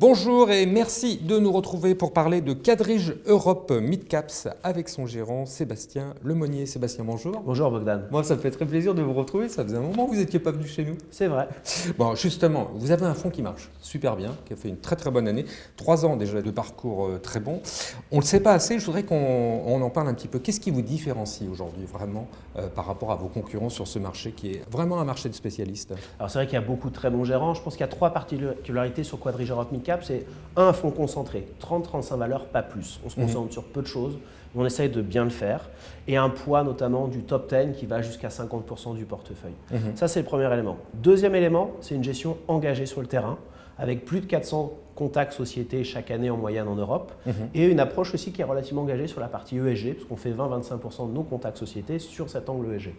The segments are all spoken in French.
Bonjour et merci de nous retrouver pour parler de Quadrige Europe Midcaps avec son gérant Sébastien Lemonnier. Sébastien, bonjour. Bonjour Bogdan. Moi, ça me fait très plaisir de vous retrouver. Ça faisait un moment que vous n'étiez pas venu chez nous. C'est vrai. Bon, justement, vous avez un fonds qui marche super bien, qui a fait une très très bonne année. 3 ans déjà de parcours très bon. On ne le sait pas assez, je voudrais qu'on en parle un petit peu. Qu'est-ce qui vous différencie aujourd'hui vraiment par rapport à vos concurrents sur ce marché qui est vraiment un marché de spécialistes? Alors c'est vrai qu'il y a beaucoup de très bons gérants. Je pense qu'il y a 3 particularités sur Quadrige Europe Midcap. C'est un fonds concentré, 30-35 valeurs, pas plus. On se concentre sur peu de choses, on essaye de bien le faire. Et un poids notamment du top 10 qui va jusqu'à 50% du portefeuille. Ça, c'est le premier élément. Deuxième élément, c'est une gestion engagée sur le terrain, avec plus de 400 contacts sociétés chaque année en moyenne en Europe, et une approche aussi qui est relativement engagée sur la partie ESG, parce qu'on fait 20-25% de nos contacts sociétés sur cet angle ESG.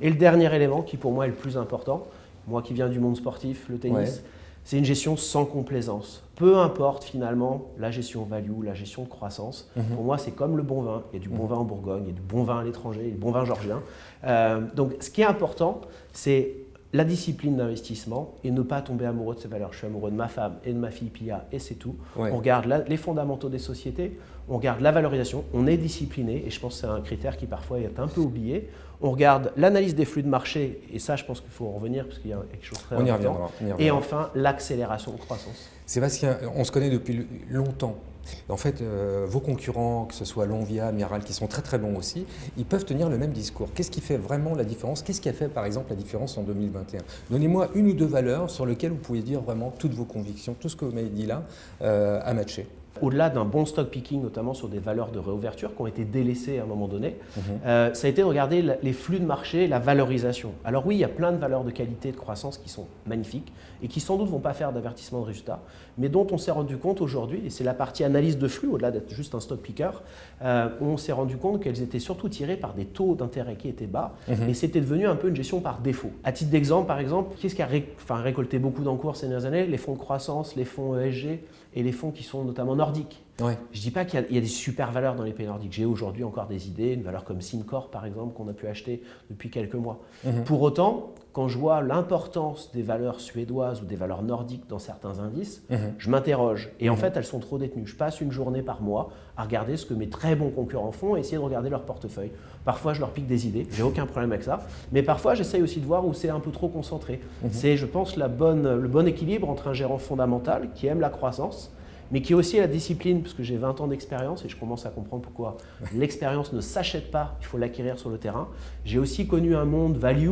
Et le dernier élément, qui pour moi est le plus important, moi qui viens du monde sportif, le tennis, c'est une gestion sans complaisance. Peu importe finalement la gestion value, la gestion de croissance. Pour moi, c'est comme le bon vin. Il y a du bon vin en Bourgogne, il y a du bon vin à l'étranger, il y a du bon vin georgien. Donc ce qui est important, c'est la discipline d'investissement et ne pas tomber amoureux de ces valeurs. Je suis amoureux de ma femme et de ma fille Pia et c'est tout. On regarde les fondamentaux des sociétés, on regarde la valorisation, on est discipliné et je pense que c'est un critère qui parfois est un peu oublié. On regarde l'analyse des flux de marché et ça je pense qu'il faut en revenir parce qu'il y a quelque chose de très important. On y reviendra. Et enfin l'accélération de croissance. Sébastien, on se connaît depuis longtemps. En fait, vos concurrents, que ce soit Lonvia, Miral, qui sont très très bons aussi, ils peuvent tenir le même discours. Qu'est-ce qui fait vraiment la différence? Qu'est-ce qui a fait par exemple la différence en 2021? Donnez-moi une ou deux valeurs sur lesquelles vous pouvez dire vraiment toutes vos convictions, tout ce que vous m'avez dit là, a matché. Au-delà d'un bon stock picking, notamment sur des valeurs de réouverture qui ont été délaissées à un moment donné, ça a été de regarder les flux de marché, la valorisation. Alors oui, il y a plein de valeurs de qualité et de croissance qui sont magnifiques et qui sans doute ne vont pas faire d'avertissement de résultats, mais dont on s'est rendu compte aujourd'hui, et c'est la partie analyse de flux, au-delà d'être juste un stock picker, on s'est rendu compte qu'elles étaient surtout tirées par des taux d'intérêt qui étaient bas et c'était devenu un peu une gestion par défaut. À titre d'exemple, par exemple, qu'est-ce qui a récolté beaucoup d'encours ces dernières années? Les fonds de croissance, les fonds ESG et les fonds qui sont notamment nordiques. Je ne dis pas qu'il y a des super valeurs dans les pays nordiques. J'ai aujourd'hui encore des idées, une valeur comme SimCorp par exemple, qu'on a pu acheter depuis quelques mois. Pour autant, quand je vois l'importance des valeurs suédoises ou des valeurs nordiques dans certains indices, je m'interroge. Et en fait, elles sont trop détenues. Je passe une journée par mois à regarder ce que mes très bons concurrents font et essayer de regarder leur portefeuille. Parfois, je leur pique des idées, j'ai aucun problème avec ça. Mais parfois, j'essaye aussi de voir où c'est un peu trop concentré. C'est, je pense, le bon équilibre entre un gérant fondamental qui aime la croissance, mais qui est aussi la discipline, parce que j'ai 20 ans d'expérience et je commence à comprendre pourquoi l'expérience ne s'achète pas, il faut l'acquérir sur le terrain. J'ai aussi connu un monde value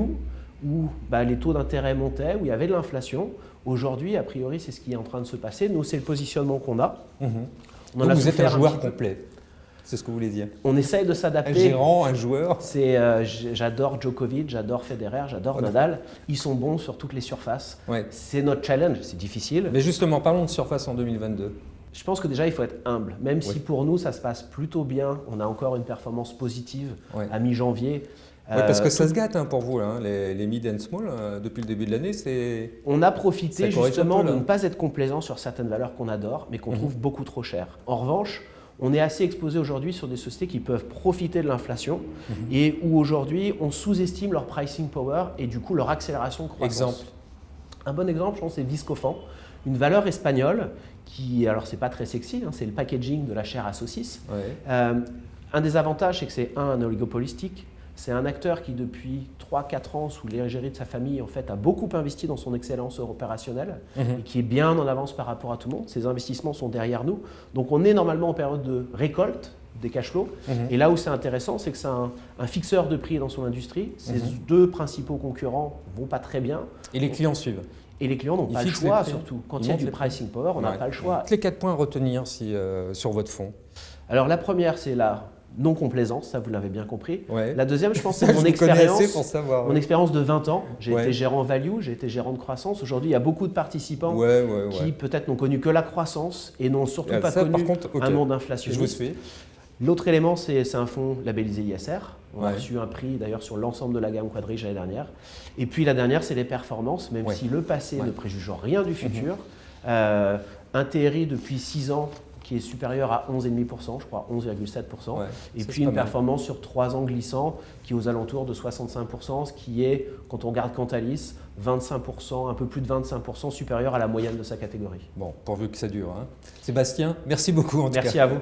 où les taux d'intérêt montaient, où il y avait de l'inflation. Aujourd'hui, a priori, c'est ce qui est en train de se passer. Nous, c'est le positionnement qu'on a. Donc vous êtes un joueur complet, c'est ce que vous voulez dire. On essaye de s'adapter. Un gérant, un joueur. J'adore Djokovic, j'adore Federer, j'adore Nadal. Ils sont bons sur toutes les surfaces. C'est notre challenge, c'est difficile. Mais justement, parlons de surface en 2022. Je pense que déjà, il faut être humble. Même si pour nous, ça se passe plutôt bien, on a encore une performance positive à mi-janvier. Parce que ça se gâte pour vous, là, les mid and small, depuis le début de l'année, c'est... On a profité justement de ne pas être complaisant sur certaines valeurs qu'on adore, mais qu'on trouve beaucoup trop chères. En revanche, on est assez exposé aujourd'hui sur des sociétés qui peuvent profiter de l'inflation et où aujourd'hui, on sous-estime leur pricing power et du coup leur accélération de croissance. Exemple. Un bon exemple, je pense, c'est Viscofan, une valeur espagnole qui, alors c'est pas très sexy, c'est le packaging de la chair à saucisse. Un des avantages, c'est que c'est un oligopolistique. C'est un acteur qui, depuis 3-4 ans, sous l'égérie de sa famille, en fait, a beaucoup investi dans son excellence opérationnelle et qui est bien en avance par rapport à tout le monde. Ces investissements sont derrière nous. Donc, on est normalement en période de récolte des cash flows. Et là où c'est intéressant, c'est que c'est un fixeur de prix dans son industrie. Ses deux principaux concurrents ne vont pas très bien. Et les clients suivent. Et les clients n'ont pas le choix, surtout. Quand il y a du pricing power, on n'a pas le choix. Les 4 points à retenir sur votre fonds. Alors, la première, c'est la non-complaisance, ça vous l'avez bien compris. La deuxième, je pense, c'est mon expérience de 20 ans. J'ai été gérant value, j'ai été gérant de croissance. Aujourd'hui, il y a beaucoup de participants qui peut-être n'ont connu que la croissance et n'ont surtout pas connu un monde inflationniste. Je vous suis. L'autre élément, c'est un fonds labellisé ISR. On a reçu un prix d'ailleurs sur l'ensemble de la gamme Quadrige l'année dernière. Et puis la dernière, c'est les performances, même si le passé ne préjuge rien du futur. Un TRI depuis 6 ans qui est supérieur à 11,5%, je crois 11,7%. Et puis une performance sur 3 ans glissant qui est aux alentours de 65%, ce qui est, quand on regarde Cantalis, 25%, un peu plus de 25% supérieur à la moyenne de sa catégorie. Bon, pourvu que ça dure. Hein. Sébastien, merci beaucoup en tout cas. Merci à vous.